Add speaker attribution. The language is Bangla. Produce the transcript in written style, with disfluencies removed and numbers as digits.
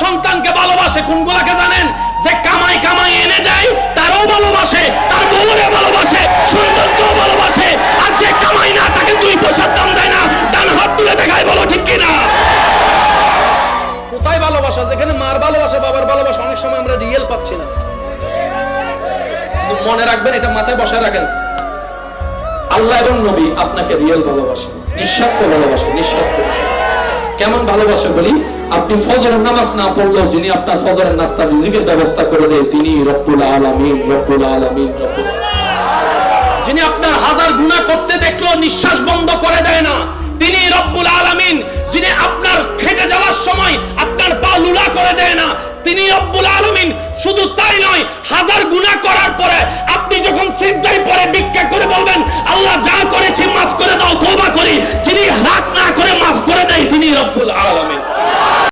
Speaker 1: সন্তানকে ভালোবাসে কোনগুলাকে জানেন? যে কামাই কামাই এনে দেয় তারও ভালোবাসে, তার বউরে ভালোবাসে, সন্তানকেও ভালোবাসে। আর যে কামাই না তাকে 2 পয়সার দাম দেয় না, ডান হাত তুলে দেখায়, বলো ঠিক কিনা? কোথায় ভালোবাসা? যেখানে মার ভালোবাসা, বাবার ভালোবাসা অনেক সময় আমরা রিয়েল পাচ্ছি না। মনে রাখবেন, এটা মাথায় বসায় রাখেন, আল্লাহ এবং নবী আপনাকে রিয়েল ভালোবাসে, নিঃস্বার্থ ভালোবাসে, নিঃস্বার্থ। কেমন ভালোবাসে বলি, আপনি ফজরের নামাজ না পড়লেও যিনি আপনার ফজরের নাস্তা রিজিকের ব্যবস্থা করে দেয় তিনি রব্বুল আলামিন, রব্বুল আলামিন, রব্বুল আলামিন। যিনি আপনার হাজার গুনাহ করতে দেখলো নিঃশ্বাস বন্ধ করে দেয় না তিনি রব্বুল আলামিন। যিনি আপনার খেটে যাওয়ার সময় আপনার পা লুলা করে দেয় না তিনি রব্বুল আলামিন। শুধু তাই নয়, হাজার গুনাহ করার পরে আপনি যখন সিজদায় পড়ে ভিক্ষা করে বলবেন আল্লাহ যা করেছি মাফ করে দাও, তওবা করি, যিনি রাগ না করে মাফ করে দেয় তিনি রব্বুল আলামিন।